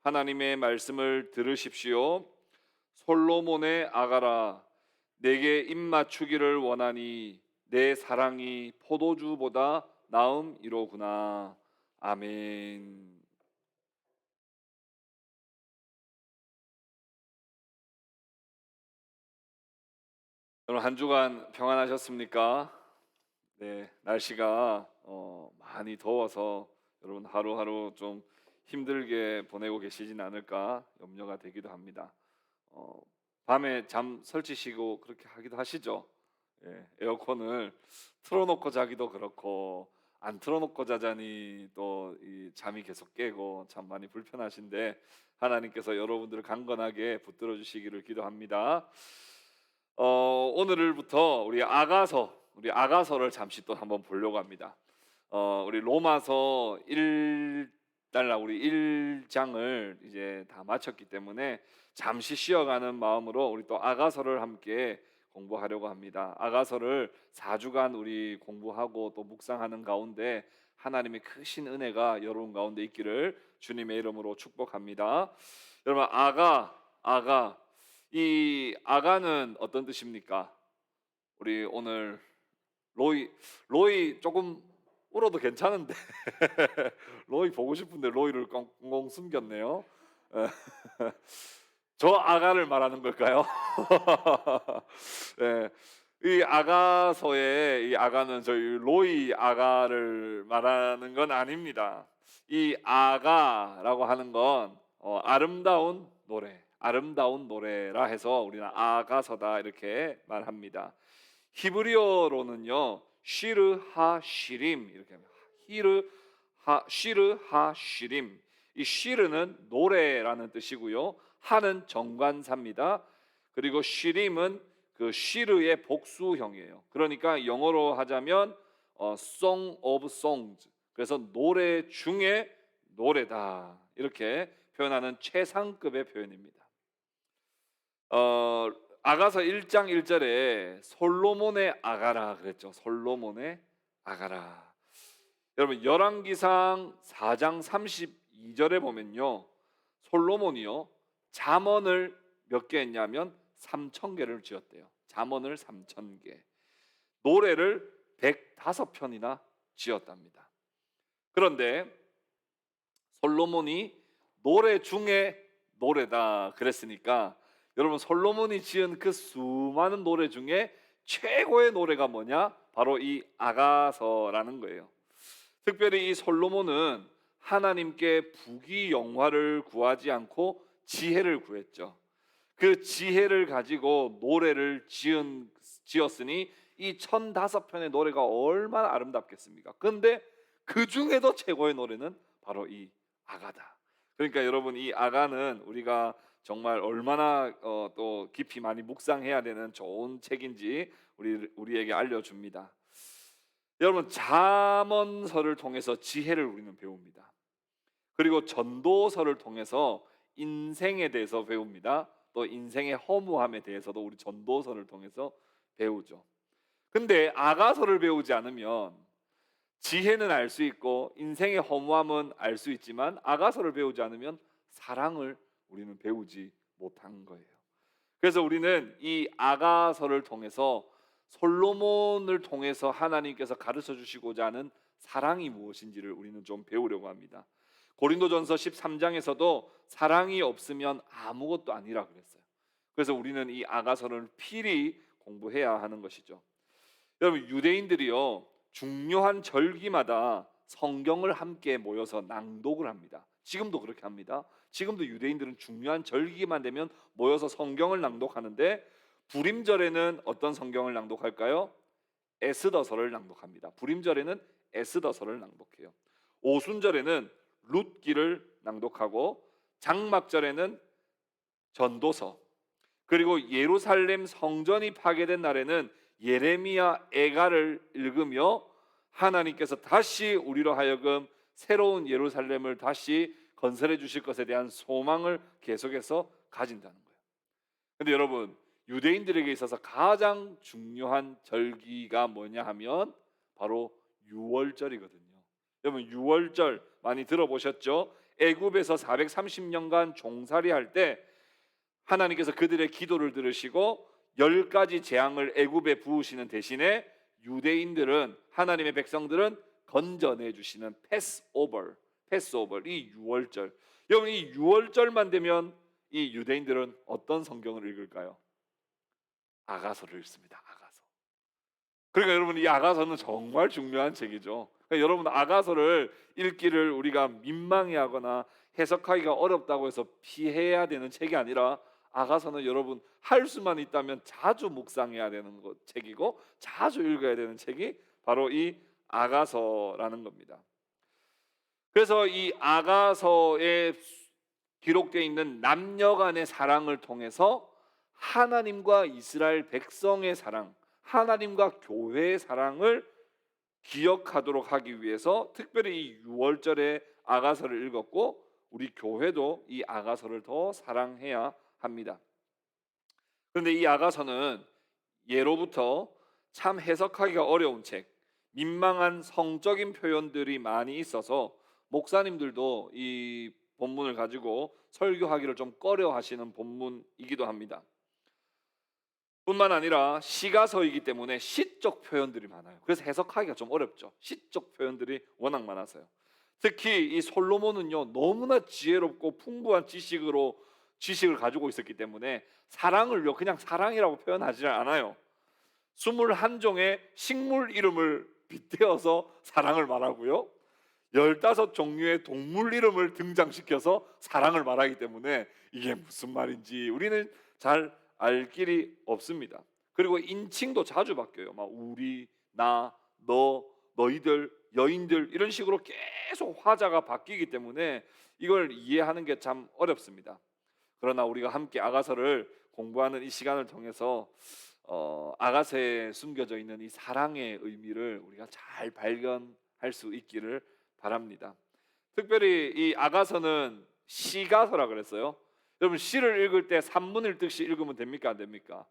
하나님의 말씀을 들으십시오. 솔로몬의 아가라, 내게 입맞추기를 원하니 내 사랑이 포도주보다 나음이로구나. 아멘. 여러분, 한 주간 평안하셨습니까? 네, 날씨가 많이 더워서 여러분 하루하루 좀 힘들게 보내고 계시진 않을까 염려가 되기도 합니다. 어, 밤에 잠 설치시고 그렇게 하기도 하시죠? 예, 에어컨을 틀어놓고 자기도 그렇고 안 틀어놓고 자자니 또 이 잠이 계속 깨고 참 많이 불편하신데 하나님께서 여러분들을 강건하게 붙들어 주시기를 기도합니다. 오늘부터 우리 아가서를 잠시 또 한번 보려고 합니다. 우리 로마서 1달라 우리 1장을 이제 다 마쳤기 때문에 잠시 쉬어가는 마음으로 우리 또 아가서를 함께 공부하려고 합니다. 아가서를 4주간 우리 공부하고 또 묵상하는 가운데 하나님의 크신 은혜가 여러분 가운데 있기를 주님의 이름으로 축복합니다. 여러분, 아가 이 아가는 어떤 뜻입니까? 우리 오늘 로이 조금 울어도 괜찮은데 로이 보고 싶은데 로이를 꽁꽁 숨겼네요. 저 아가를 말하는 걸까요? 네, 이 아가서의 이 아가는 저희 로이 아가를 말하는 건 아닙니다. 이 아가라고 하는 건 아름다운 노래라 해서 우리는 아가서다 이렇게 말합니다. 히브리어로는요 시르 하 시림 이렇게 합니다. 시르 하 시림. 이 시르는 노래라는 뜻이고요, 하는 정관사입니다. 그리고 시림은 그 시르의 복수형이에요. 그러니까 영어로 하자면 Song of Songs, 그래서 노래 중에 노래다 이렇게 표현하는 최상급의 표현입니다. 아가서 1장 1절에 솔로몬의 아가라 그랬죠. 솔로몬의 아가라. 여러분, 열왕기상 4장 32절에 보면요, 솔로몬이요 잠언을 몇 개 했냐면 3,000개를 지었대요. 잠언을 3,000개, 노래를 105편이나 지었답니다. 그런데 솔로몬이 노래 중에 노래다 그랬으니까 여러분, 솔로몬이 지은 그 수많은 노래 중에 최고의 노래가 뭐냐? 바로 이 아가서라는 거예요. 특별히 이 솔로몬은 하나님께 부귀영화를 구하지 않고 지혜를 구했죠. 그 지혜를 가지고 노래를 지었으니 이 1,005편의 노래가 얼마나 아름답겠습니까? 근데 그 중에도 최고의 노래는 바로 이 아가다. 그러니까 여러분, 이 아가는 우리가 정말 얼마나 또 깊이 많이 묵상해야 되는 좋은 책인지 우리에게 알려줍니다. 여러분, 잠언서를 통해서 지혜를 우리는 배웁니다. 그리고 전도서를 통해서 인생에 대해서 배웁니다. 또 인생의 허무함에 대해서도 우리 전도서를 통해서 배우죠. 근데 아가서를 배우지 않으면 지혜는 알 수 있고 인생의 허무함은 알 수 있지만 아가서를 배우지 않으면 사랑을 우리는 배우지 못한 거예요. 그래서 우리는 이 아가서를 통해서 솔로몬을 통해서 하나님께서 가르쳐 주시고자 하는 사랑이 무엇인지를 우리는 좀 배우려고 합니다. 고린도전서 13장에서도 사랑이 없으면 아무것도 아니라 그랬어요. 그래서 우리는 이 아가서를 필히 공부해야 하는 것이죠. 여러분, 유대인들이요 중요한 절기마다 성경을 함께 모여서 낭독을 합니다. 지금도 그렇게 합니다. 지금도 유대인들은 중요한 절기만 되면 모여서 성경을 낭독하는데, 불임절에는 어떤 성경을 낭독할까요? 에스더서를 낭독합니다. 불임절에는 에스더서를 낭독해요. 오순절에는 룻기를 낭독하고, 장막절에는 전도서, 그리고 예루살렘 성전이 파괴된 날에는 예레미야 애가를 읽으며 하나님께서 다시 우리로 하여금 새로운 예루살렘을 다시 건설해 주실 것에 대한 소망을 계속해서 가진다는 거예요. 근데 여러분, 유대인들에게 있어서 가장 중요한 절기가 뭐냐 하면 바로 유월절이거든요. 여러분, 유월절 많이 들어보셨죠? 애굽에서 430년간 종살이할 때 하나님께서 그들의 기도를 들으시고 10가지 재앙을 애굽에 부으시는 대신에 유대인들은, 하나님의 백성들은 건져내 주시는 패스오버, 이 유월절. 여러분, 이 유월절만 되면 이 유대인들은 어떤 성경을 읽을까요? 아가서를 읽습니다. 아가서. 그러니까 여러분, 이 아가서는 정말 중요한 책이죠. 그러니까 여러분, 아가서를 읽기를 우리가 민망해하거나 해석하기가 어렵다고 해서 피해야 되는 책이 아니라, 아가서는 여러분 할 수만 있다면 자주 묵상해야 되는 책이고 자주 읽어야 되는 책이 바로 이 아가서라는 겁니다. 그래서 이 아가서에 기록되어 있는 남녀 간의 사랑을 통해서 하나님과 이스라엘 백성의 사랑, 하나님과 교회의 사랑을 기억하도록 하기 위해서 특별히 이 6월절에 아가서를 읽었고, 우리 교회도 이 아가서를 더 사랑해야 합니다. 그런데 이 아가서는 예로부터 참 해석하기가 어려운 책, 민망한 성적인 표현들이 많이 있어서 목사님들도 이 본문을 가지고 설교하기를 좀 꺼려 하시는 본문이기도 합니다. 뿐만 아니라 시가서이기 때문에 시적 표현들이 많아요. 그래서 해석하기가 좀 어렵죠. 시적 표현들이 워낙 많아서요. 특히 이 솔로몬은요, 너무나 지혜롭고 풍부한 지식을 가지고 있었기 때문에 사랑을요 그냥 사랑이라고 표현하지 않아요. 21종의 식물 이름을 빗대어서 사랑을 말하고요, 15종류의 동물 이름을 등장시켜서 사랑을 말하기 때문에 이게 무슨 말인지 우리는 잘 알 길이 없습니다. 그리고 인칭도 자주 바뀌어요. 막 우리, 나, 너, 너희들, 여인들 이런 식으로 계속 화자가 바뀌기 때문에 이걸 이해하는 게 참 어렵습니다. 그러나 우리가 함께 아가서를 공부하는 이 시간을 통해서 아가서에 숨겨져 있는 이 사랑의 의미를 우리가 잘 발견할 수 있기를 바랍니다. 특별히 이 아가서는 시가서라 그랬어요. 여러분, 시를 읽을 때 산문 읽듯이 읽으면 됩니까? 안 됩니까?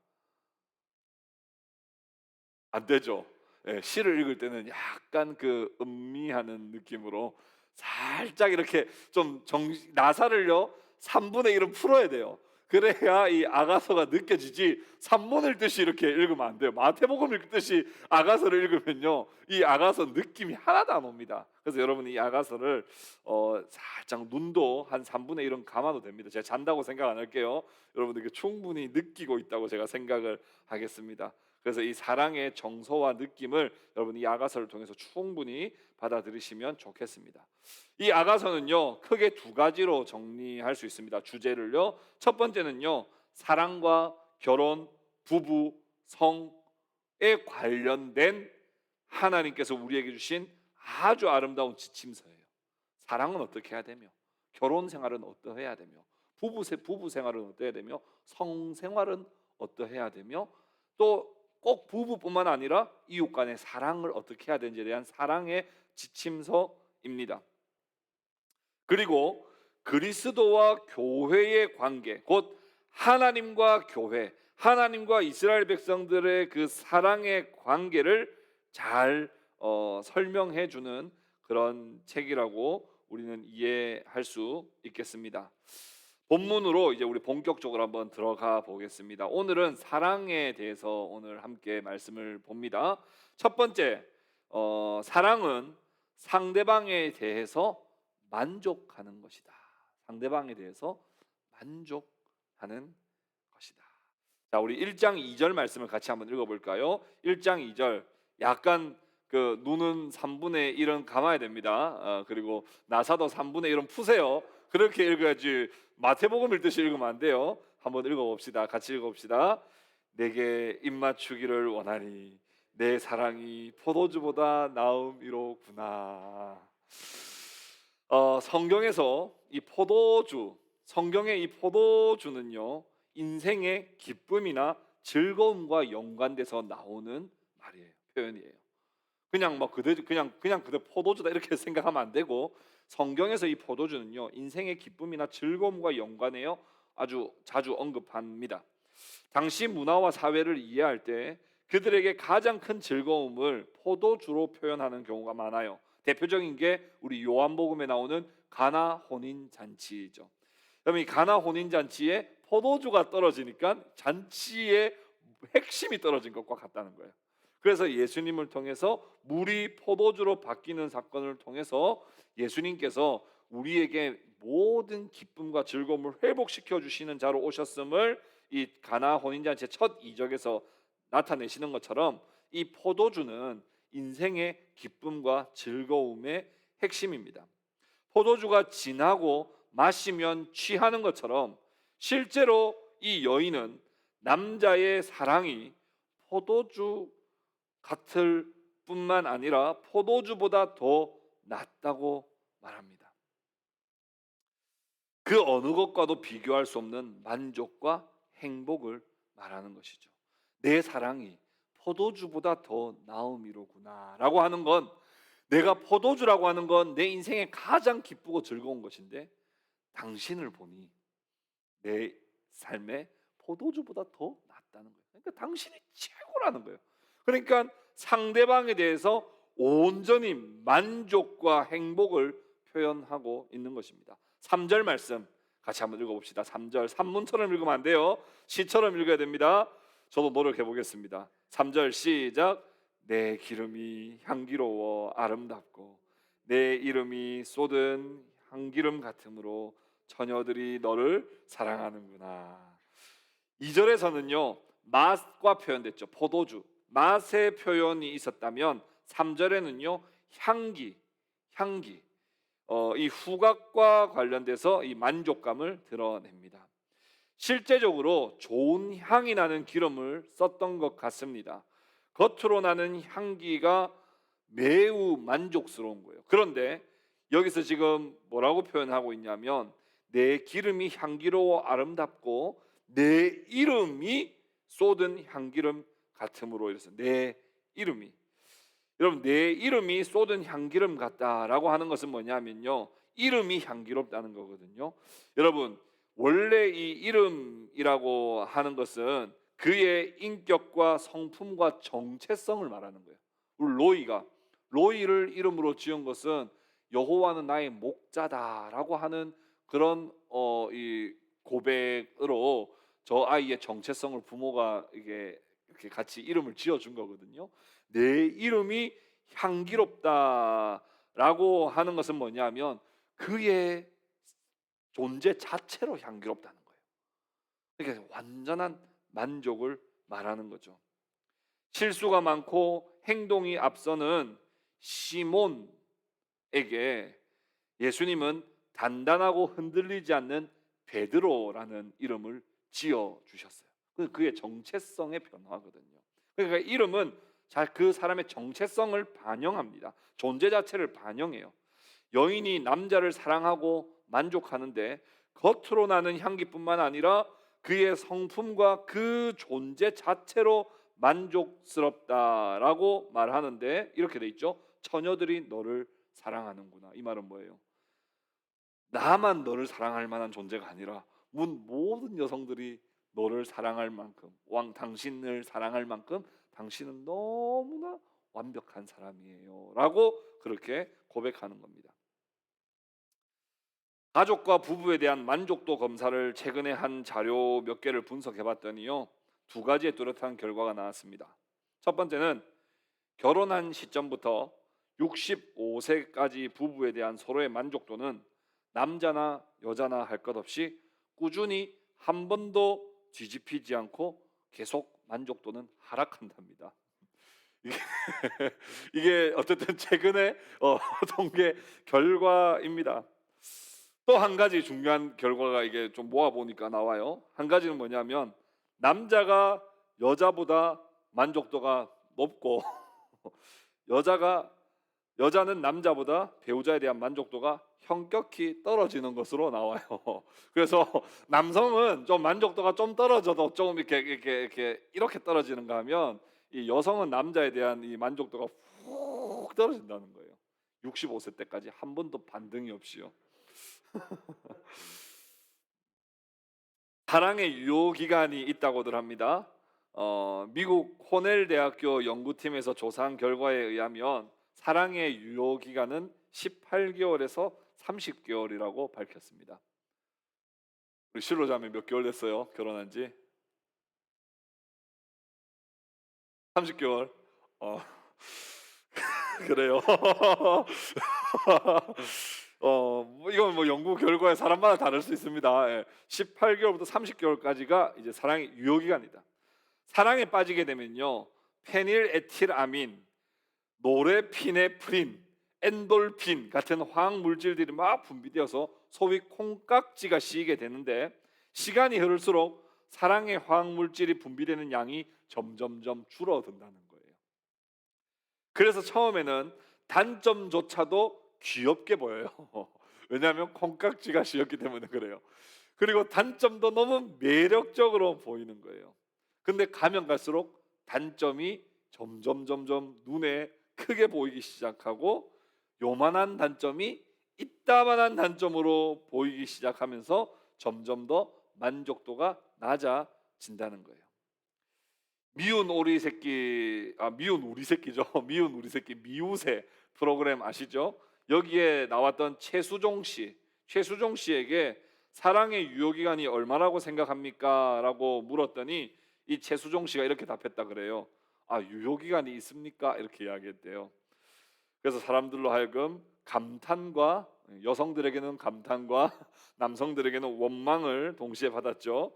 안 되죠. 예, 시를 읽을 때는 약간 그 음미하는 느낌으로 살짝 이렇게 좀 나사를요 3분의 1은 풀어야 돼요. 그래야 이 아가서가 느껴지지, 산문 읽듯이 이렇게 읽으면 안 돼요. 마태복음 읽듯이 아가서를 읽으면요 이 아가서 느낌이 하나도 안 옵니다. 그래서 여러분, 이 아가서를 살짝 눈도 한 3분의 1은 감아도 됩니다. 제가 잔다고 생각 안 할게요. 여러분들께 충분히 느끼고 있다고 제가 생각을 하겠습니다. 그래서 이 사랑의 정서와 느낌을 여러분 이 아가서를 통해서 충분히 받아들이시면 좋겠습니다. 이 아가서는요 크게 두 가지로 정리할 수 있습니다. 주제를요. 첫 번째는요, 사랑과 결혼, 부부, 성에 관련된 하나님께서 우리에게 주신 아주 아름다운 지침서예요. 사랑은 어떻게 해야 되며, 결혼 생활은 어떠해야 되며, 부부 생활은 어떠해야 되며, 성 생활은 어떠해야 되며, 또 꼭 부부뿐만 아니라 이웃 간의 사랑을 어떻게 해야 되는지에 대한 사랑의 지침서입니다. 그리고 그리스도와 교회의 관계, 곧 하나님과 교회, 하나님과 이스라엘 백성들의 그 사랑의 관계를 잘 설명해 주는 그런 책이라고 우리는 이해할 수 있겠습니다. 본문으로 이제 우리 본격적으로 한번 들어가 보겠습니다. 오늘은 사랑에 대해서 오늘 함께 말씀을 봅니다. 첫 번째, 사랑은 상대방에 대해서 만족하는 것이다. 상대방에 대해서 만족하는 것이다. 자, 우리 1장 2절 말씀을 같이 한번 읽어볼까요? 1장 2절, 약간 그 눈은 3분의 1은 감아야 됩니다. 그리고 나사도 3분의 1은 푸세요. 그렇게 읽어야지 마태복음 읽듯이 읽으면 안 돼요. 한번 읽어봅시다. 같이 읽어봅시다. 내게 입맞추기를 원하니 내 사랑이 포도주보다 나음이로구나. 성경에서 이 성경의 이 포도주는요 인생의 기쁨이나 즐거움과 연관돼서 나오는 말이에요. 표현이에요. 그냥 그대 포도주다 이렇게 생각하면 안 되고, 성경에서 이 포도주는요 인생의 기쁨이나 즐거움과 연관해요 아주 자주 언급합니다. 당시 문화와 사회를 이해할 때 그들에게 가장 큰 즐거움을 포도주로 표현하는 경우가 많아요. 대표적인 게 우리 요한복음에 나오는 가나 혼인 잔치죠. 그럼 이 가나 혼인 잔치에 포도주가 떨어지니까 잔치의 핵심이 떨어진 것과 같다는 거예요. 그래서 예수님을 통해서 물이 포도주로 바뀌는 사건을 통해서 예수님께서 우리에게 모든 기쁨과 즐거움을 회복시켜 주시는 자로 오셨음을 이 가나 혼인잔치의 첫 이적에서 나타내시는 것처럼 이 포도주는 인생의 기쁨과 즐거움의 핵심입니다. 포도주가 진하고 마시면 취하는 것처럼 실제로 이 여인은 남자의 사랑이 포도주 같을 뿐만 아니라 포도주보다 더 낫다고 말합니다. 그 어느 것과도 비교할 수 없는 만족과 행복을 말하는 것이죠. 내 사랑이 포도주보다 더 나음이로구나 라고 하는 건, 내가 포도주라고 하는 건 내 인생에 가장 기쁘고 즐거운 것인데 당신을 보니 내 삶에 포도주보다 더 낫다는 거예요. 그러니까 당신이 최고라는 거예요. 그러니까 상대방에 대해서 온전히 만족과 행복을 표현하고 있는 것입니다. 3절 말씀 같이 한번 읽어봅시다. 3절 산문처럼 읽으면 안 돼요. 시처럼 읽어야 됩니다. 저도 노력해 보겠습니다. 3절 시작. 내 기름이 향기로워 아름답고 내 이름이 쏟은 향기름 같으므로 처녀들이 너를 사랑하는구나. 2절에서는요 맛과 표현됐죠. 포도주 맛의 표현이 있었다면 3절에는요 향기 이 후각과 관련돼서 이 만족감을 드러냅니다. 실제적으로 좋은 향이 나는 기름을 썼던 것 같습니다. 겉으로 나는 향기가 매우 만족스러운 거예요. 그런데 여기서 지금 뭐라고 표현하고 있냐면 내 기름이 향기로워 아름답고 내 이름이 쏟은 향기름 같으므로, 이래서 내 이름이, 여러분 내 이름이 쏟은 향기름 같다라고 하는 것은 뭐냐면요 이름이 향기롭다는 거거든요. 여러분 원래 이 이름이라고 하는 것은 그의 인격과 성품과 정체성을 말하는 거예요. 우리 로이를 이름으로 지은 것은 여호와는 나의 목자다라고 하는 그런 이 고백으로 저 아이의 정체성을 부모가 이렇게 같이 이름을 지어준 거거든요. 내 이름이 향기롭다라고 하는 것은 뭐냐면 그의 존재 자체로 향기롭다는 거예요. 그러니까 완전한 만족을 말하는 거죠. 실수가 많고 행동이 앞서는 시몬에게 예수님은 단단하고 흔들리지 않는 베드로라는 이름을 지어 주셨어요. 그의 정체성의 변화거든요. 그러니까 이름은 그 사람의 정체성을 반영합니다. 존재 자체를 반영해요. 여인이 남자를 사랑하고 만족하는데 겉으로 나는 향기뿐만 아니라 그의 성품과 그 존재 자체로 만족스럽다라고 말하는데 이렇게 돼 있죠. 처녀들이 너를 사랑하는구나. 이 말은 뭐예요? 나만 너를 사랑할 만한 존재가 아니라 모든 여성들이 너를 사랑할 만큼, 당신을 사랑할 만큼 당신은 너무나 완벽한 사람이에요 라고 그렇게 고백하는 겁니다. 가족과 부부에 대한 만족도 검사를 최근에 한 자료 몇 개를 분석해 봤더니요 2가지의 뚜렷한 결과가 나왔습니다. 첫 번째는 결혼한 시점부터 65세까지 부부에 대한 서로의 만족도는 남자나 여자나 할 것 없이 꾸준히 한 번도 뒤집히지 않고 계속 만족도는 하락한답니다. 이게 어쨌든 최근에 통계 결과입니다. 또 한 가지 중요한 결과가 이게 좀 모아보니까 나와요. 한 가지는 뭐냐면 남자가 여자보다 만족도가 높고 여자는 남자보다 배우자에 대한 만족도가 현격히 떨어지는 것으로 나와요. 그래서 남성은 좀 만족도가 좀 떨어져도 좀 이렇게 떨어지는가 하면 이 여성은 남자에 대한 이 만족도가 훅 떨어진다는 거예요. 65세 때까지 한 번도 반등이 없이요. 사랑의 유효 기간이 있다고들 합니다. 미국 코넬 대학교 연구팀에서 조사한 결과에 의하면 사랑의 유효 기간은 18개월에서 30개월이라고 밝혔습니다. 우리 실로자매 몇 개월 됐어요? 결혼한 지? 30개월? 그래요. 이건 뭐 연구 결과에 사람마다 다를 수 있습니다. 예. 18개월부터 30개월까지가 이제 사랑의 유효 기간이다. 사랑에 빠지게 되면요, 페닐에틸아민, 노르에피네프린, 엔돌핀 같은 화학 물질들이 막 분비되어서 소위 콩깍지가 씌이게 되는데, 시간이 흐를수록 사랑의 화학 물질이 분비되는 양이 점점점 줄어든다는 거예요. 그래서 처음에는 단점조차도 귀엽게 보여요. 왜냐하면 콩깍지가 씌었기 때문에 그래요. 그리고 단점도 너무 매력적으로 보이는 거예요. 근데 가면 갈수록 단점이 점점 눈에 크게 보이기 시작하고, 요만한 단점이 이따만한 단점으로 보이기 시작하면서 점점 더 만족도가 낮아진다는 거예요. 미운 오리 새끼, 미운 우리 새끼죠. 미운 우리 새끼 미우새 프로그램 아시죠? 여기에 나왔던 최수종 씨에게 사랑의 유효 기간이 얼마라고 생각합니까? 라고 물었더니 이 최수종 씨가 이렇게 답했다 그래요. 유효 기간이 있습니까? 이렇게 이야기했대요. 그래서 사람들로 하여금 감탄과, 여성들에게는 감탄과 남성들에게는 원망을 동시에 받았죠.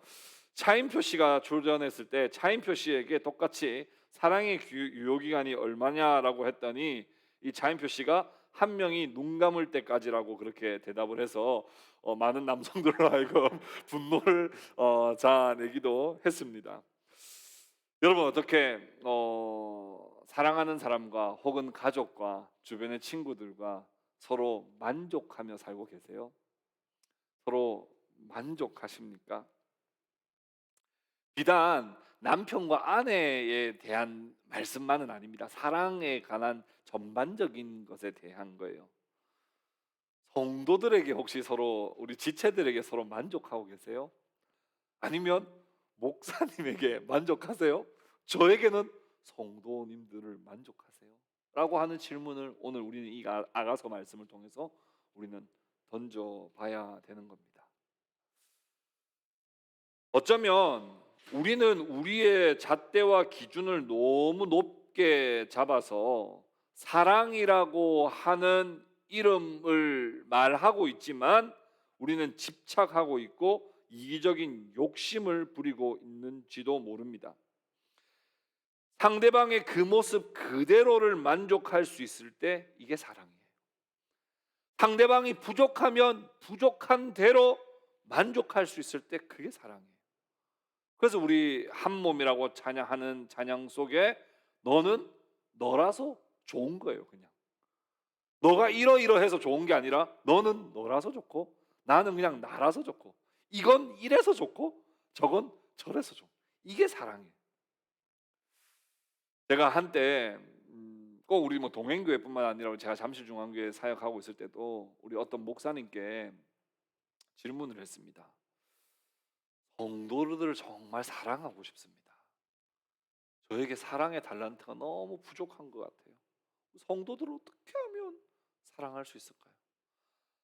차인표 씨가 출전했을 때 차인표 씨에게 똑같이 사랑의 유효 기간이 얼마냐라고 했더니 이 차인표 씨가 한 명이 눈 감을 때까지라고 그렇게 대답을 해서 많은 남성들로 하여금 분노를 자아내기도 했습니다. 여러분, 어떻게 사랑하는 사람과 혹은 가족과 주변의 친구들과 서로 만족하며 살고 계세요? 서로 만족하십니까? 비단 남편과 아내에 대한 말씀만은 아닙니다. 사랑에 관한 전반적인 것에 대한 거예요. 성도들에게 혹시 서로, 우리 지체들에게 서로 만족하고 계세요? 아니면 목사님에게 만족하세요? 저에게는 성도님들을 만족하세요? 라고 하는 질문을 오늘 우리는 이 아가서 말씀을 통해서 우리는 던져봐야 되는 겁니다. 어쩌면 우리는 우리의 잣대와 기준을 너무 높게 잡아서 사랑이라고 하는 이름을 말하고 있지만 우리는 집착하고 있고 이기적인 욕심을 부리고 있는지도 모릅니다. 상대방의 그 모습 그대로를 만족할 수 있을 때 이게 사랑이에요. 상대방이 부족하면 부족한 대로 만족할 수 있을 때 그게 사랑이에요. 그래서 우리 한 몸이라고 찬양하는 찬양 속에 너는 너라서 좋은 거예요. 그냥 너가 이러이러해서 좋은 게 아니라 너는 너라서 좋고 나는 그냥 나라서 좋고 이건 이래서 좋고 저건 저래서 좋고 이게 사랑이에요. 제가 한때 꼭 우리 뭐 동행교회뿐만 아니라 제가 잠실중앙교회 사역하고 있을 때도 우리 어떤 목사님께 질문을 했습니다. 성도들을 정말 사랑하고 싶습니다. 저에게 사랑의 달란트가 너무 부족한 것 같아요. 성도들을 어떻게 하면 사랑할 수 있을까요?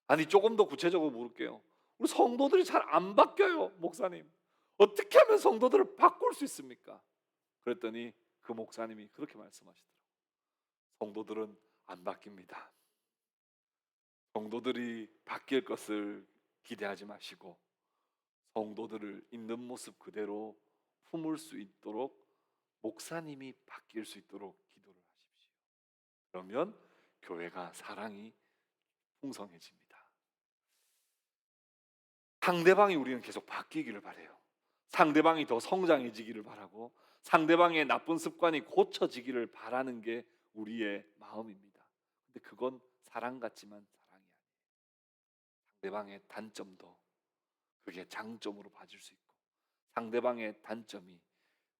아니, 조금 더 구체적으로 물을게요. 우리 성도들이 잘 안 바뀌어요, 목사님. 어떻게 하면 성도들을 바꿀 수 있습니까? 그랬더니 그 목사님이 그렇게 말씀하시더라고요. 성도들은 안 바뀝니다. 성도들이 바뀔 것을 기대하지 마시고 성도들을 있는 모습 그대로 품을 수 있도록 목사님이 바뀔 수 있도록 기도를 하십시오. 그러면 교회가 사랑이 풍성해집니다. 상대방이 우리는 계속 바뀌기를 바라요. 상대방이 더 성장해지기를 바라고 상대방의 나쁜 습관이 고쳐지기를 바라는 게 우리의 마음입니다. 근데 그건 사랑 같지만 사랑이 아니에요. 상대방의 단점도 그게 장점으로 봐줄 수 있고 상대방의 단점이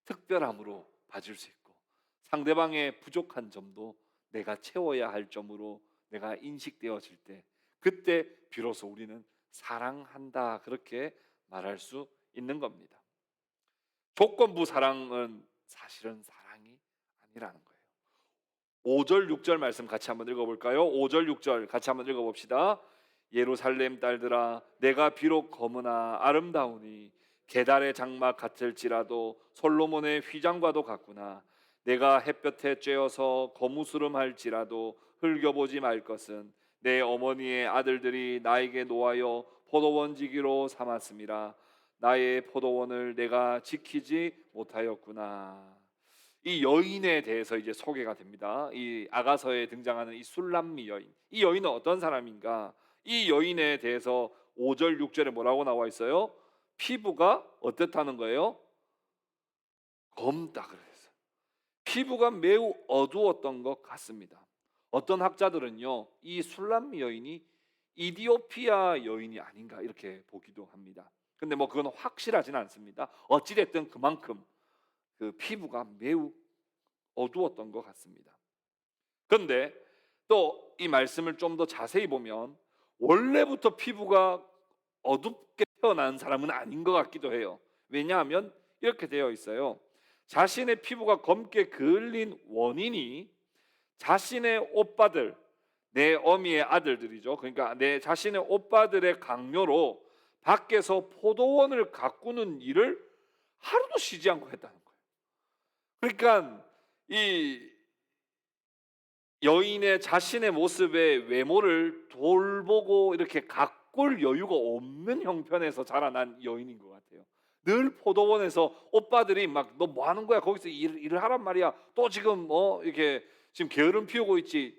특별함으로 봐줄 수 있고 상대방의 부족한 점도 내가 채워야 할 점으로 내가 인식되어질 때 그때 비로소 우리는 사랑한다 그렇게 말할 수 있는 겁니다. 조건부 사랑은 사실은 사랑이 아니라는 거예요. 5절 6절 말씀 같이 한번 읽어볼까요? 5절 6절 같이 한번 읽어봅시다. 예루살렘 딸들아, 내가 비록 검으나 아름다우니 게달의 장막 같을지라도 솔로몬의 휘장과도 같구나. 내가 햇볕에 쬐어서 거무스름할지라도 흘겨보지 말 것은 내 어머니의 아들들이 나에게 노하여 포도원지기로 삼았음이라. 나의 포도원을 내가 지키지 못하였구나. 이 여인에 대해서 이제 소개가 됩니다. 이 아가서에 등장하는 이 술람미 여인. 이 여인은 어떤 사람인가? 이 여인에 대해서 5절 6절에 뭐라고 나와 있어요? 피부가 어떻다는 거예요? 검다 그랬어요. 피부가 매우 어두웠던 것 같습니다. 어떤 학자들은요, 이 술람미 여인이 이디오피아 여인이 아닌가 이렇게 보기도 합니다. 근데 뭐 그건 확실하지는 않습니다. 어찌됐든 그만큼 그 피부가 매우 어두웠던 것 같습니다. 그런데 또 이 말씀을 좀 더 자세히 보면 원래부터 피부가 어둡게 태어난 사람은 아닌 것 같기도 해요. 왜냐하면 이렇게 되어 있어요. 자신의 피부가 검게 그을린 원인이 자신의 오빠들, 내 어미의 아들들이죠. 그러니까 내 자신의 오빠들의 강요로 밖에서 포도원을 가꾸는 일을 하루도 쉬지 않고 했다는 거예요. 그러니까 이 여인의 자신의 모습의 외모를 돌보고 이렇게 가꿀 여유가 없는 형편에서 자라난 여인인 것 같아요. 늘 포도원에서 오빠들이 막 너 뭐 하는 거야? 거기서 일을 하란 말이야. 또 지금 이렇게 지금 게으름 피우고 있지.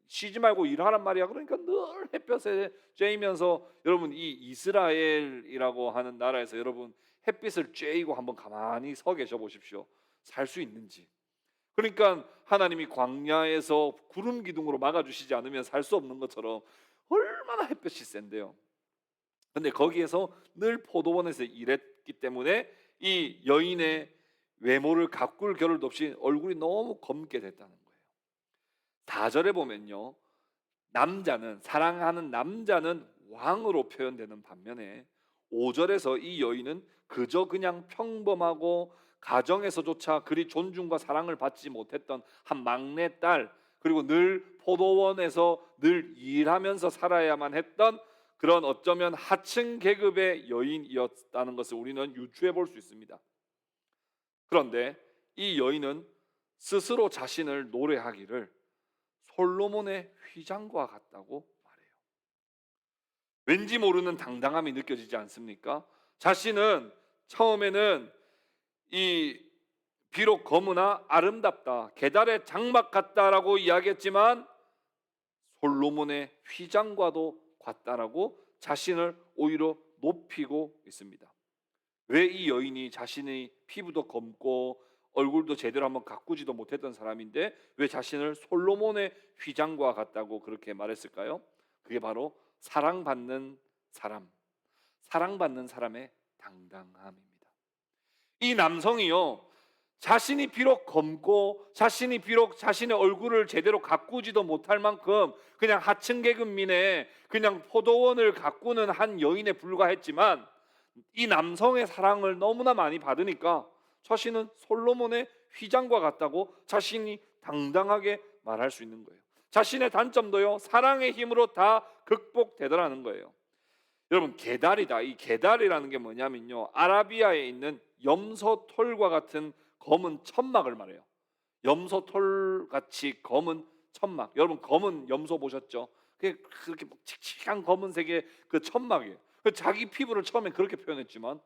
쉬지 말고 일하란 말이야. 그러니까 늘 햇볕에 쬐이면서 여러분 이 이스라엘이라고 하는 나라에서 여러분 햇빛을 쬐이고 한번 가만히 서 계셔 보십시오. 살 수 있는지. 그러니까 하나님이 광야에서 구름 기둥으로 막아주시지 않으면 살 수 없는 것처럼 얼마나 햇볕이 센데요. 근데 거기에서 늘 포도원에서 일했기 때문에 이 여인의 외모를 가꿀 겨를도 없이 얼굴이 너무 검게 됐다는 거예요. 4절에 보면요, 남자는, 사랑하는 남자는 왕으로 표현되는 반면에 5절에서 이 여인은 그저 그냥 평범하고 가정에서조차 그리 존중과 사랑을 받지 못했던 한 막내딸, 그리고 늘 포도원에서 늘 일하면서 살아야만 했던 그런 어쩌면 하층 계급의 여인이었다는 것을 우리는 유추해 볼 수 있습니다. 그런데 이 여인은 스스로 자신을 노래하기를 솔로몬의 휘장과 같다고 말해요. 왠지 모르는 당당함이 느껴지지 않습니까? 자신은 처음에는 이 비록 검으나 아름답다, 게달의 장막 같다라고 이야기했지만 솔로몬의 휘장과도 같다라고 자신을 오히려 높이고 있습니다. 왜 이 여인이 자신의 피부도 검고 얼굴도 제대로 한번 가꾸지도 못했던 사람인데 왜 자신을 솔로몬의 휘장과 같다고 그렇게 말했을까요? 그게 바로 사랑받는 사람, 사랑받는 사람의 당당함입니다. 이 남성이요, 자신이 비록 검고 자신이 비록 자신의 얼굴을 제대로 가꾸지도 못할 만큼 그냥 하층 계급민의 그냥 포도원을 가꾸는 한 여인에 불과했지만 이 남성의 사랑을 너무나 많이 받으니까 자신은 솔로몬의 휘장과 같다고 자신이 당당하게 말할 수 있는 거예요. 자신의 단점도요, 사랑의 힘으로 다 극복되더라는 거예요. 여러분, 게달이다. 이 게달이라는 게 뭐냐면요, 아라비아에 있는 염소털과 같은 검은 천막을 말해요. 염소털 같이 검은 천막. 여러분, 검은 염소 보셨죠? 그게 그렇게 칙칙한 검은색의 그 천막이에요. 자기 피부를 처음에 그렇게 표현했지만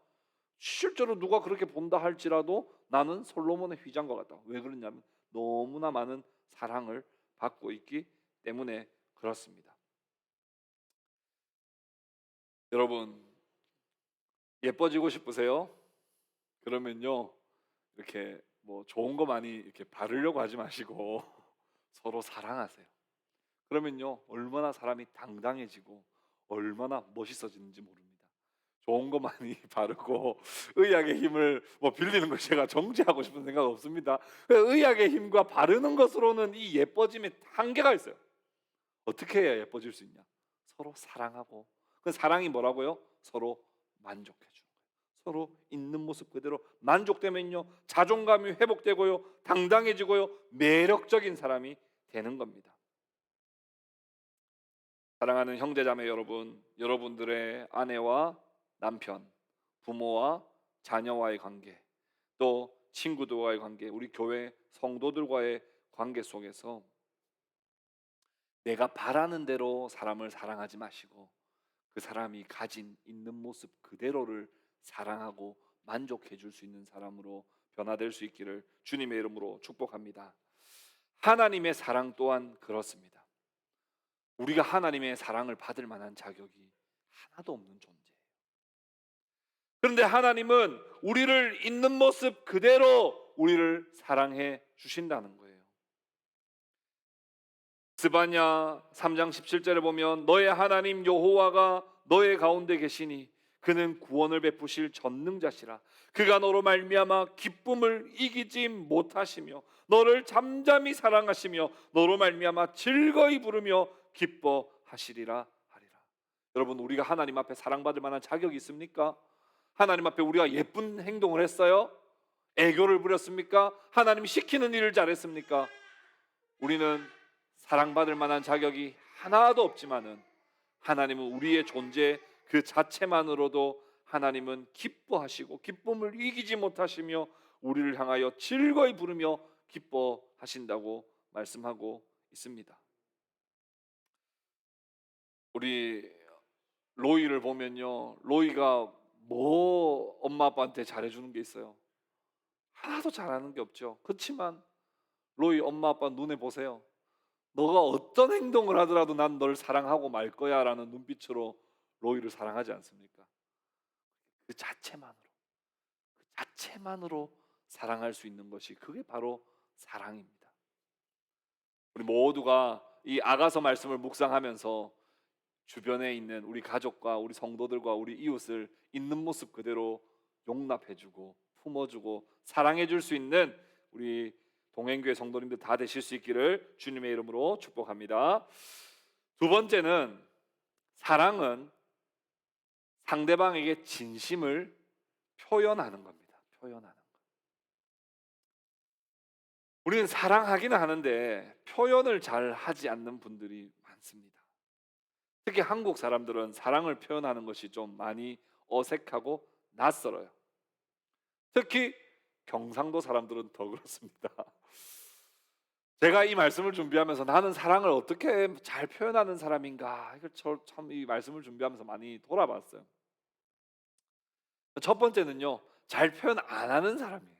실제로 누가 그렇게 본다 할지라도 나는 솔로몬의 휘장과 같다. 왜 그러냐면 너무나 많은 사랑을 받고 있기 때문에 그렇습니다. 여러분, 예뻐지고 싶으세요? 그러면요, 이렇게 뭐 좋은 거 많이 이렇게 바르려고 하지 마시고 서로 사랑하세요. 그러면요, 얼마나 사람이 당당해지고 얼마나 멋있어지는지 모릅니다. 좋은 거 많이 바르고 의학의 힘을 뭐 빌리는 걸 제가 정죄하고 싶은 생각 없습니다. 의학의 힘과 바르는 것으로는 이 예뻐짐에 한계가 있어요. 어떻게 해야 예뻐질 수 있냐? 서로 사랑하고, 그 사랑이 뭐라고요? 서로 만족해 주는 거예요. 서로 있는 모습 그대로 만족되면요, 자존감이 회복되고요, 당당해지고요, 매력적인 사람이 되는 겁니다. 사랑하는 형제자매 여러분, 여러분들의 아내와 남편, 부모와 자녀와의 관계, 또 친구들과의 관계, 우리 교회 성도들과의 관계 속에서 내가 바라는 대로 사람을 사랑하지 마시고 그 사람이 가진 있는 모습 그대로를 사랑하고 만족해 줄 수 있는 사람으로 변화될 수 있기를 주님의 이름으로 축복합니다. 하나님의 사랑 또한 그렇습니다. 우리가 하나님의 사랑을 받을 만한 자격이 하나도 없는 존재예요. 그런데 하나님은 우리를 있는 모습 그대로 우리를 사랑해 주신다는 거예요. 스바냐 3장 17절에 보면 너의 하나님 여호와가 너의 가운데 계시니 그는 구원을 베푸실 전능자시라. 그가 너로 말미암아 기쁨을 이기지 못하시며 너를 잠잠히 사랑하시며 너로 말미암아 즐거이 부르며 기뻐하시리라 하리라. 여러분, 우리가 하나님 앞에 사랑받을 만한 자격이 있습니까? 하나님 앞에 우리가 예쁜 행동을 했어요? 애교를 부렸습니까? 하나님이 시키는 일을 잘했습니까? 우리는 사랑받을 만한 자격이 하나도 없지만은 하나님은 우리의 존재 그 자체만으로도 하나님은 기뻐하시고 기쁨을 이기지 못하시며 우리를 향하여 즐거이 부르며 기뻐하신다고 말씀하고 있습니다. 우리 로이를 보면요, 로이가 뭐 엄마 아빠한테 잘해주는 게 있어요? 하나도 잘하는 게 없죠. 그렇지만 로이 엄마 아빠 눈에 보세요. 너가 어떤 행동을 하더라도 난 널 사랑하고 말 거야 라는 눈빛으로 로이를 사랑하지 않습니까? 그 자체만으로 사랑할 수 있는 것이 그게 바로 사랑입니다. 우리 모두가 이 아가서 말씀을 묵상하면서 주변에 있는 우리 가족과 우리 성도들과 우리 이웃을 있는 모습 그대로 용납해주고 품어주고 사랑해줄 수 있는 우리 동행교회 성도님들 다 되실 수 있기를 주님의 이름으로 축복합니다. 두 번째는 사랑은 상대방에게 진심을 표현하는 겁니다. 표현하는 것. 우리는 사랑하기는 하는데 표현을 잘 하지 않는 분들이 많습니다. 특히 한국 사람들은 사랑을 표현하는 것이 좀 많이 어색하고 낯설어요. 특히 경상도 사람들은 더 그렇습니다. 제가 이 말씀을 준비하면서 나는 사랑을 어떻게 잘 표현하는 사람인가, 이걸 참 이 말씀을 준비하면서 많이 돌아봤어요. 첫 번째는요, 잘 표현 안 하는 사람이에요.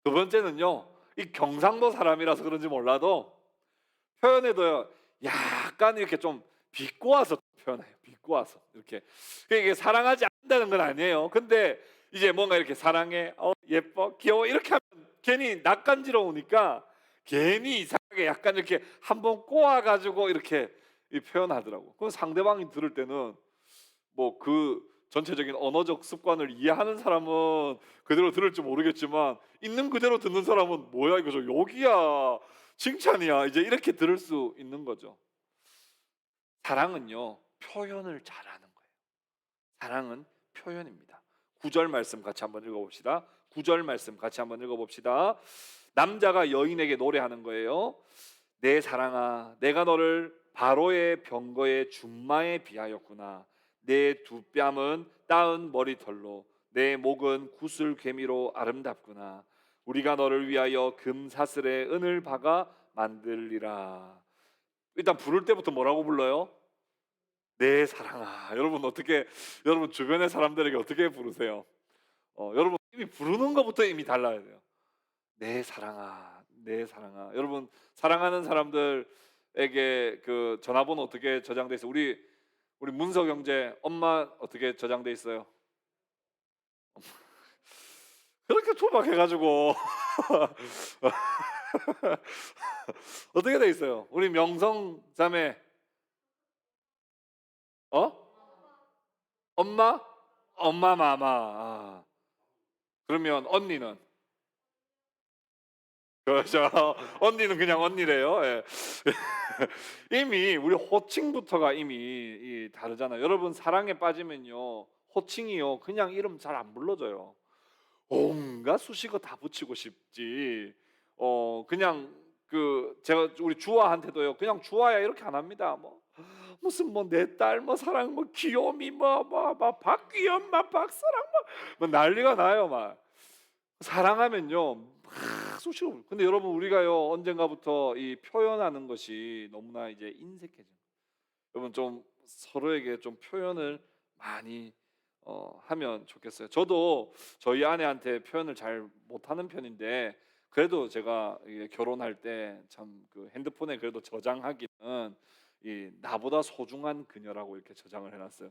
두 번째는요, 이 경상도 사람이라서 그런지 몰라도 표현에도 약간 이렇게 좀 비꼬아서 표현해요. 비꼬아서 이렇게. 이게 사랑하지 않는다는 건 아니에요. 근데 이제 뭔가 이렇게 사랑해, 예뻐, 귀여워 이렇게 하면 괜히 낯간지러우니까 괜히 이상하게 약간 이렇게 한번 꼬아가지고 이렇게 표현하더라고. 그럼 상대방이 들을 때는 뭐 그 전체적인 언어적 습관을 이해하는 사람은 그대로 들을지 모르겠지만 있는 그대로 듣는 사람은 뭐야 이거 저 욕이야 칭찬이야 이제 이렇게 들을 수 있는 거죠. 사랑은요 표현을 잘하는 거예요. 사랑은 표현입니다. 9절 말씀 같이 한번 읽어봅시다. 9절 말씀 같이 한번 읽어봅시다. 남자가 여인에게 노래하는 거예요. 내 사랑아, 내가 너를 바로의 병거의 준마에 비하였구나. 내 두 뺨은 따은 머리털로 내 목은 구슬 괴미로 아름답구나. 우리가 너를 위하여 금사슬에 은을 박아 만들리라. 일단 부를 때부터 뭐라고 불러요? 내 사랑아. 여러분 어떻게, 여러분 주변의 사람들에게 어떻게 부르세요? 여러분 이미 부르는 것부터 이미 달라야 돼요. 내 사랑아, 내 사랑아. 여러분 사랑하는 사람들에게 그 전화번호 어떻게 저장돼 있어요? 우리 문석 형제 엄마 어떻게 저장돼 있어요? 그렇게 투박해가지고 어떻게 돼 있어요? 우리 명성 자매 엄마? 엄마 마마. 그러면 언니는? 그렇죠. 언니는 그냥 언니래요. 예. 이미 우리 호칭부터가 이미 다르잖아요. 여러분 사랑에 빠지면요 호칭이요 그냥 이름 잘 안 불러줘요. 온갖 수식어 다 붙이고 싶지. 그냥 그 제가 우리 주아한테도요 그냥 주아야 이렇게 안 합니다. 뭐 무슨 뭐 내 딸 뭐 사랑 뭐 귀요미 뭐 박귀염 막 박사랑 뭐 난리가 나요 막. 사랑하면요 막 수시로. 근데 여러분 우리가요 언젠가부터 이 표현하는 것이 너무나 이제 인색해져. 여러분 좀 서로에게 좀 표현을 많이 하면 좋겠어요. 저도 저희 아내한테 표현을 잘 못하는 편인데 그래도 제가 이게 결혼할 때 참 그 핸드폰에 그래도 저장하기는 이 나보다 소중한 그녀라고 이렇게 저장을 해놨어요.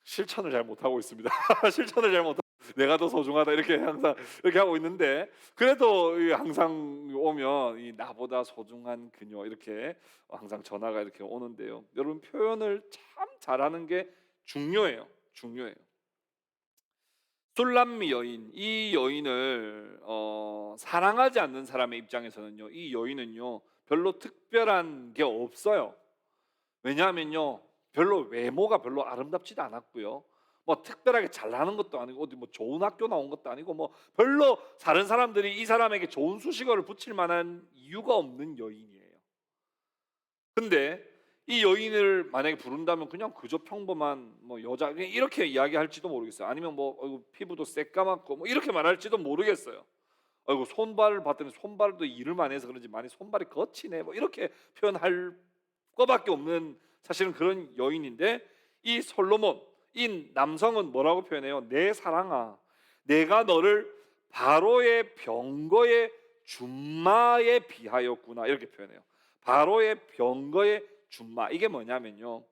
실천을 잘 못하고 있습니다. 실천을 잘 못. 내가 더 소중하다 이렇게 항상 이렇게 하고 있는데 그래도 항상 오면 이 나보다 소중한 그녀 이렇게 항상 전화가 이렇게 오는데요. 여러분 표현을 참 잘하는 게 중요해요. 중요해요. 술람미 여인, 이 여인을 사랑하지 않는 사람의 입장에서는요, 이 여인은요 별로 특별한 게 없어요. 왜냐하면요 별로 외모가 별로 아름답지도 않았고요, 뭐 특별하게 잘나는 것도 아니고 어디 뭐 좋은 학교 나온 것도 아니고 뭐 별로 다른 사람들이 이 사람에게 좋은 수식어를 붙일 만한 이유가 없는 여인이에요. 근데 이 여인을 만약에 부른다면 그냥 그저 평범한 뭐 여자 그냥 이렇게 이야기할지도 모르겠어요. 아니면 뭐 어이구 피부도 새까맣고 뭐 이렇게 말할지도 모르겠어요. 아이고 손발을 봤더니 손발도 일을 많이 해서 그런지 많이 손발이 거치네 뭐 이렇게 표현할 거밖에 없는 사실은 그런 여인인데, 이 솔로몬 이 남성은 뭐라고 표현해요? 내 사랑아, 내가 너를 바로의 병거의 준마에 비하였구나 이렇게 표현해요. 바로의 병거의 준마, 이게 뭐냐면요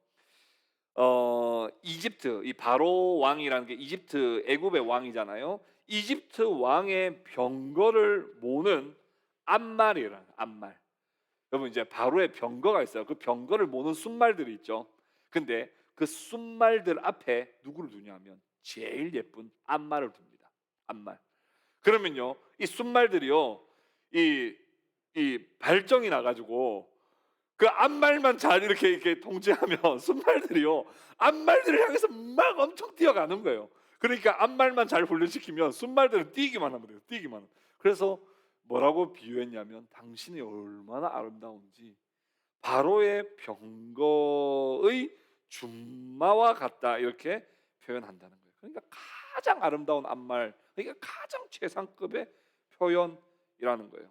이집트 이 바로 왕이라는 게 이집트 애굽의 왕이잖아요. 이집트 왕의 병거를 모는 암말이라는 암말. 여러분 이제 바로의 병거가 있어요. 그 병거를 모는 순말들이 있죠. 근데 그 순말들 앞에 누구를 두냐면 제일 예쁜 암말을 둡니다. 암말. 그러면요 이 순말들이요 이 발정이 나가지고 그 앞말만 잘 이렇게 통제하면 순말들이요 앞말들을 향해서 막 엄청 뛰어가는 거예요. 그러니까 앞말만 잘 훈련시키면 순말들은 뛰기만 하면 돼요. 뛰기만 하면. 그래서 뭐라고 비유했냐면 당신이 얼마나 아름다운지 바로의 병거의 준마와 같다 이렇게 표현한다는 거예요. 그러니까 가장 아름다운 앞말, 그러니까 가장 최상급의 표현이라는 거예요.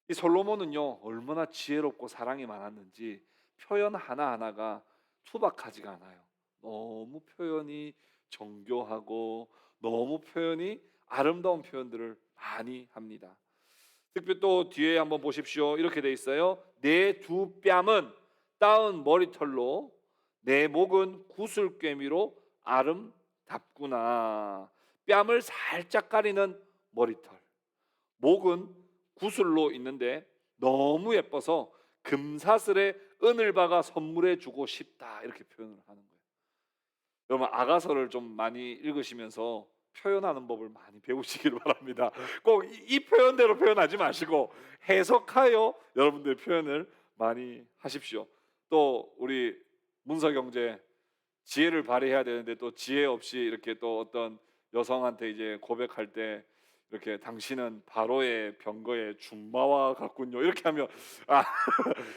이 솔로몬은요 얼마나 지혜롭고 사랑이 많았는지 표현 하나하나가 투박하지가 않아요. 너무 표현이 정교하고 너무 표현이 아름다운 표현들을 많이 합니다. 특히 또 뒤에 한번 보십시오. 이렇게 돼 있어요. 내 두 뺨은 따은 머리털로 내 목은 구슬꿰미로 아름답구나. 뺨을 살짝 가리는 머리털, 목은 구슬로 있는데 너무 예뻐서 금사슬에 은을 박아 선물해 주고 싶다 이렇게 표현을 하는 거예요. 여러분 아가서를 좀 많이 읽으시면서 표현하는 법을 많이 배우시기를 바랍니다. 꼭 이 표현대로 표현하지 마시고 해석하여 여러분들 표현을 많이 하십시오. 또 우리 문서경제 지혜를 발휘해야 되는데 또 지혜 없이 이렇게 또 어떤 여성한테 이제 고백할 때 이렇게 당신은 바로의 병거의 준마와 같군요 이렇게 하면 아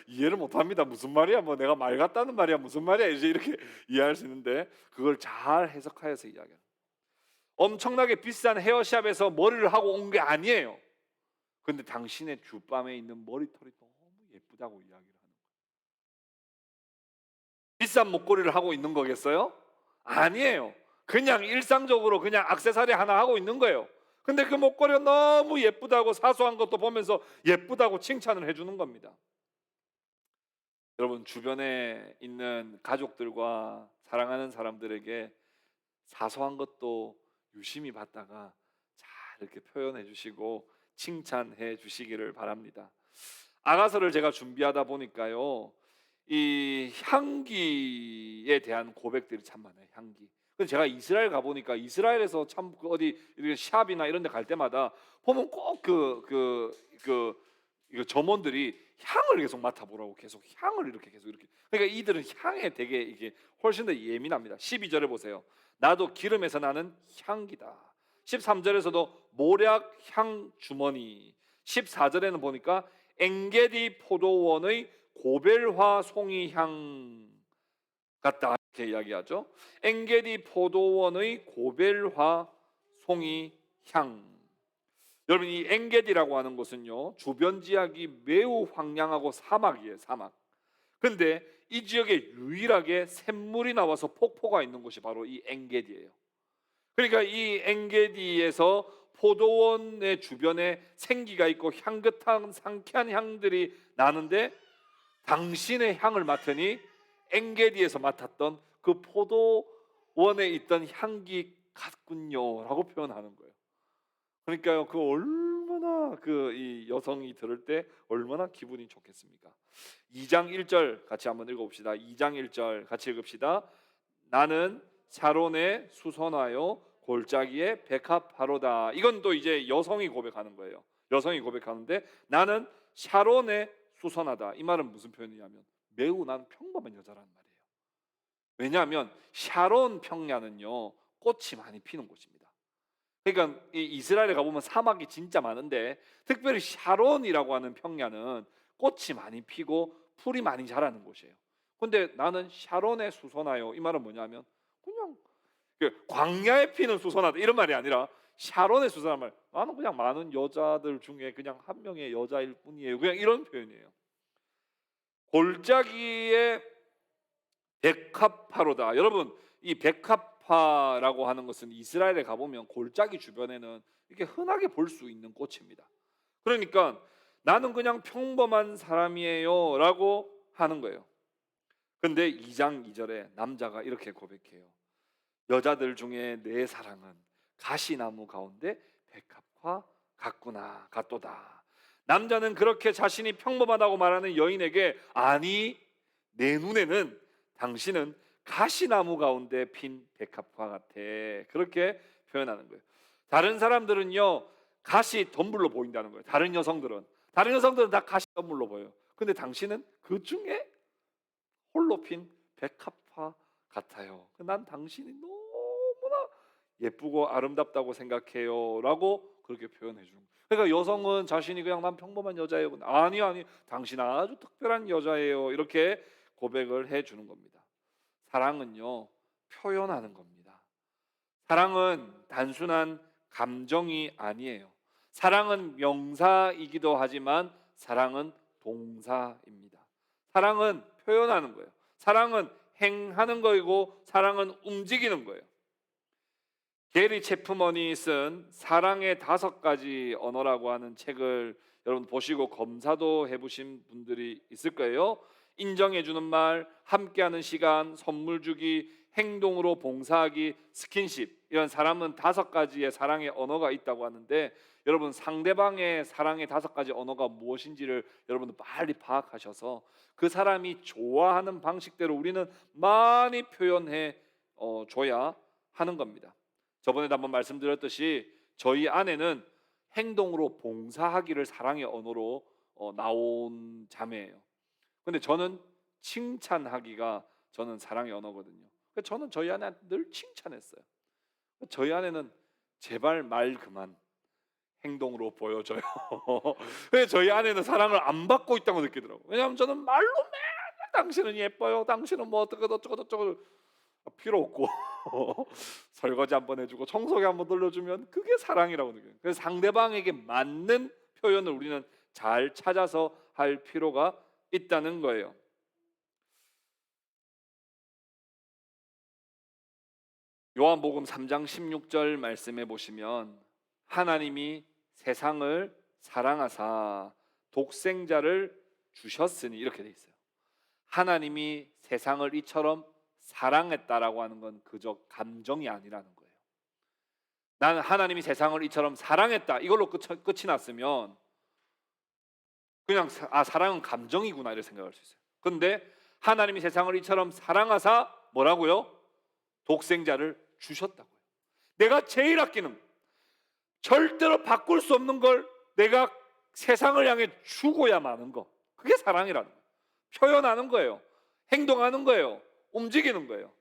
이해를 못합니다. 무슨 말이야 뭐 내가 말 같다는 말이야 무슨 말이야 이제 이렇게 이해할 수 있는데 그걸 잘 해석하여서 이야기해요. 엄청나게 비싼 헤어샵에서 머리를 하고 온 게 아니에요. 근데 당신의 뒷밤에 있는 머리털이 너무 예쁘다고 이야기를 하는 거예요. 비싼 목걸이를 하고 있는 거겠어요? 아니에요. 그냥 일상적으로 그냥 액세서리 하나 하고 있는 거예요. 근데 그 목걸이가 너무 예쁘다고 사소한 것도 보면서 예쁘다고 칭찬을 해주는 겁니다. 여러분 주변에 있는 가족들과 사랑하는 사람들에게 사소한 것도 유심히 받다가 잘 이렇게 표현해 주시고 칭찬해 주시기를 바랍니다. 아가서를 제가 준비하다 보니까요 이 향기에 대한 고백들이 참 많아요. 향기. 근데 제가 이스라엘 가보니까 이스라엘에서 참 어디 이렇게 샵이나 이런 데 갈 때마다 보면 꼭 이거 점원들이 향을 계속 맡아보라고 계속 향을 이렇게 계속 이렇게. 그러니까 이들은 향에 되게 이게 훨씬 더 예민합니다. 12절에 보세요. 나도 기름에서 나는 향기다. 13절에서도 모략 향 주머니. 14절에는 보니까 엥게디 포도원의 고벨화 송이향 같다 이렇게 이야기하죠. 엔게디 포도원의 고벨화 송이향. 여러분, 이 엔게디라고 하는 곳은요, 주변 지역이 매우 황량하고 사막이에요. 사막. 근데 이 지역에 유일하게 샘물이 나와서 폭포가 있는 곳이 바로 이 엔게디예요. 그러니까 이 엔게디에서 포도원의 주변에 생기가 있고 향긋한 상쾌한 향들이 나는데, 당신의 향을 맡으니 엔게디에서 맡았던 그 포도원에 있던 향기 같군요 라고 표현하는 거예요. 그러니까요, 그 얼마나 그 이 여성이 들을 때 얼마나 기분이 좋겠습니까? 2장 1절 같이 한번 읽어봅시다. 2장 1절 같이 읽읍시다. 나는 샤론에 수선하여 골짜기에 백합화로다. 이건 또 이제 여성이 고백하는 거예요. 여성이 고백하는데, 나는 샤론에 수선하다. 이 말은 무슨 표현이냐면 매우 난 평범한 여자라는 말이에요. 왜냐하면 샤론 평야는요, 꽃이 많이 피는 곳입니다. 그러니까 이 이스라엘에 가보면 사막이 진짜 많은데, 특별히 샤론이라고 하는 평야는 꽃이 많이 피고 풀이 많이 자라는 곳이에요. 근데 나는 샤론에 수선하여, 이 말은 뭐냐면 그냥 그 광야에 피는 수선하다 이런 말이 아니라 샤론에 수선한 말, 나는 그냥 많은 여자들 중에 그냥 한 명의 여자일 뿐이에요. 그냥 이런 표현이에요. 골짜기에 백합화로다. 여러분, 이 백합화라고 하는 것은 이스라엘에 가보면 골짜기 주변에는 이렇게 흔하게 볼 수 있는 꽃입니다. 그러니까 나는 그냥 평범한 사람이에요 라고 하는 거예요. 근데 2장 2절에 남자가 이렇게 고백해요. 여자들 중에 내 사랑은 가시나무 가운데 백합화 같구나 같도다. 남자는 그렇게 자신이 평범하다고 말하는 여인에게, 아니 내 눈에는 당신은 가시나무 가운데 핀 백합화 같아, 그렇게 표현하는 거예요. 다른 사람들은요 가시 덤불로 보인다는 거예요. 다른 여성들은 다 가시 덤불로 보여요. 근데 당신은 그 중에 홀로 핀 백합화 같아요. 난 당신이 너무나 예쁘고 아름답다고 생각해요 라고 그렇게 표현해 주는 거예요. 그러니까 여성은 자신이 그냥 난 평범한 여자예요, 아니 당신 아주 특별한 여자예요, 이렇게 고백을 해 주는 겁니다. 사랑은요 표현하는 겁니다. 사랑은 단순한 감정이 아니에요. 사랑은 명사이기도 하지만 사랑은 동사입니다. 사랑은 표현하는 거예요. 사랑은 행하는 거이고 사랑은 움직이는 거예요. 게리 체프먼이 쓴 사랑의 5가지 언어라고 하는 책을 여러분 보시고 검사도 해보신 분들이 있을 거예요. 인정해주는 말, 함께하는 시간, 선물 주기, 행동으로 봉사하기, 스킨십, 이런 사람은 5가지의 사랑의 언어가 있다고 하는데, 여러분 상대방의 사랑의 5가지 언어가 무엇인지를 여러분도 빨리 파악하셔서 그 사람이 좋아하는 방식대로 우리는 많이 표현해 줘야 하는 겁니다. 저번에도 한번 말씀드렸듯이 저희 아내는 행동으로 봉사하기를 사랑의 언어로 나온 자매예요. 근데 저는 칭찬하기가 저는 사랑의 언어거든요. 그래서 저는 저희 아내한테 늘 칭찬했어요. 저희 아내는 제발 말 그만, 행동으로 보여줘요. 그래서 저희 아내는 사랑을 안 받고 있다고 느끼더라고요. 왜냐하면 저는 말로 맨날 당신은 예뻐요, 당신은 뭐 어쩌고 필요 없고 설거지 한번 해주고 청소기 한번 돌려주면 그게 사랑이라고 느껴요. 그래서 상대방에게 맞는 표현을 우리는 잘 찾아서 할 필요가 있다는 거예요. 요한복음 3장 16절 말씀해 보시면, 하나님이 세상을 사랑하사 독생자를 주셨으니, 이렇게 돼 있어요. 하나님이 세상을 이처럼 사랑했다라고 하는 건 그저 감정이 아니라는 거예요. 나는 하나님이 세상을 이처럼 사랑했다 이걸로 끝이 났으면 그냥 사랑은 감정이구나 이렇게 생각할 수 있어요. 그런데 하나님이 세상을 이처럼 사랑하사 뭐라고요? 독생자를 주셨다고요. 내가 제일 아끼는, 절대로 바꿀 수 없는 걸 내가 세상을 향해 주고야 마는 거, 그게 사랑이라는 거예요. 표현하는 거예요. 행동하는 거예요. 움직이는 거예요.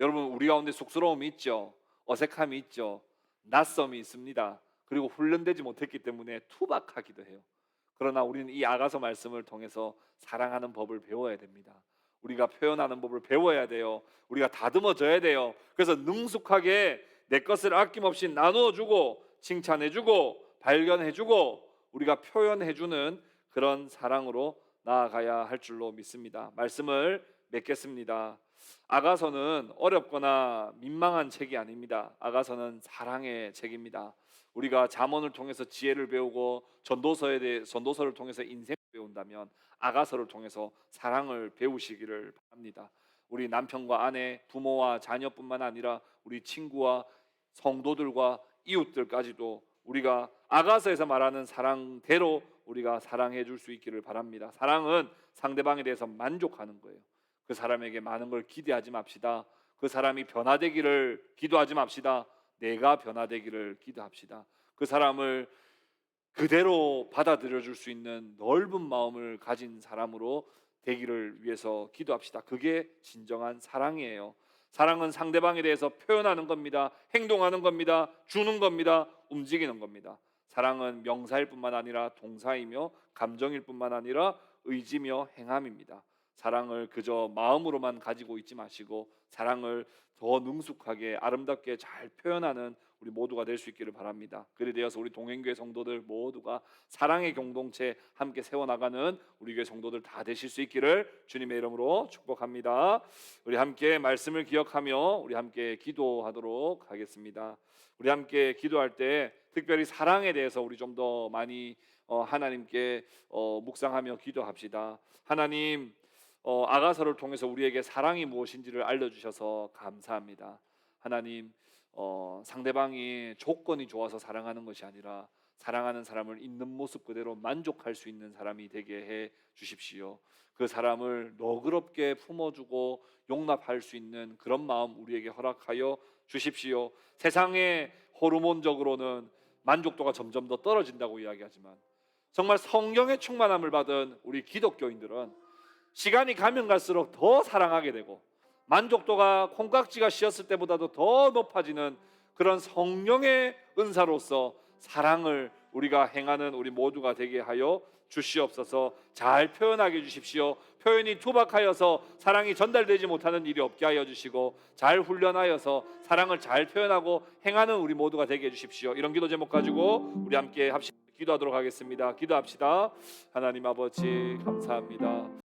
여러분, 우리 가운데 쑥스러움이 있죠. 어색함이 있죠. 낯섦이 있습니다. 그리고 훈련되지 못했기 때문에 투박하기도 해요. 그러나 우리는 이 아가서 말씀을 통해서 사랑하는 법을 배워야 됩니다. 우리가 표현하는 법을 배워야 돼요. 우리가 다듬어져야 돼요. 그래서 능숙하게 내 것을 아낌없이 나누어주고 칭찬해주고 발견해주고 우리가 표현해주는 그런 사랑으로 나아가야 할 줄로 믿습니다. 말씀을 맺겠습니다. 아가서는 어렵거나 민망한 책이 아닙니다. 아가서는 사랑의 책입니다. 우리가 잠언을 통해서 지혜를 배우고 전도서를 통해서 인생을 배운다면 아가서를 통해서 사랑을 배우시기를 바랍니다. 우리 남편과 아내, 부모와 자녀뿐만 아니라 우리 친구와 성도들과 이웃들까지도 우리가 아가서에서 말하는 사랑대로 우리가 사랑해 줄 수 있기를 바랍니다. 사랑은 상대방에 대해서 만족하는 거예요. 그 사람에게 많은 걸 기대하지 맙시다. 그 사람이 변화되기를 기도하지 맙시다. 내가 변화되기를 기도합시다. 그 사람을 그대로 받아들여 줄 수 있는 넓은 마음을 가진 사람으로 되기를 위해서 기도합시다. 그게 진정한 사랑이에요. 사랑은 상대방에 대해서 표현하는 겁니다. 행동하는 겁니다. 주는 겁니다. 움직이는 겁니다. 사랑은 명사일 뿐만 아니라 동사이며 감정일 뿐만 아니라 의지며 행함입니다. 사랑을 그저 마음으로만 가지고 있지 마시고 사랑을 더 능숙하게 아름답게 잘 표현하는 우리 모두가 될 수 있기를 바랍니다. 그래 되어서 우리 동행교회 성도들 모두가 사랑의 공동체 함께 세워나가는 우리 교회 성도들 다 되실 수 있기를 주님의 이름으로 축복합니다. 우리 함께 말씀을 기억하며 우리 함께 기도하도록 하겠습니다. 우리 함께 기도할 때 특별히 사랑에 대해서 우리 좀 더 많이 하나님께 묵상하며 기도합시다. 하나님, 아가서를 통해서 우리에게 사랑이 무엇인지를 알려주셔서 감사합니다. 하나님, 상대방이 조건이 좋아서 사랑하는 것이 아니라 사랑하는 사람을 있는 모습 그대로 만족할 수 있는 사람이 되게 해 주십시오. 그 사람을 너그럽게 품어주고 용납할 수 있는 그런 마음 우리에게 허락하여 주십시오. 세상의 호르몬적으로는 만족도가 점점 더 떨어진다고 이야기하지만 정말 성령의 충만함을 받은 우리 기독교인들은 시간이 가면 갈수록 더 사랑하게 되고 만족도가 콩깍지가 씌었을 때보다도 더 높아지는 그런 성령의 은사로서 사랑을 우리가 행하는 우리 모두가 되게 하여 주시옵소서. 잘 표현하게 해주십시오. 표현이 투박하여서 사랑이 전달되지 못하는 일이 없게 하여 주시고 잘 훈련하여서 사랑을 잘 표현하고 행하는 우리 모두가 되게 해주십시오. 이런 기도 제목 가지고 우리 함께 기도하도록 하겠습니다. 기도합시다. 하나님 아버지 감사합니다.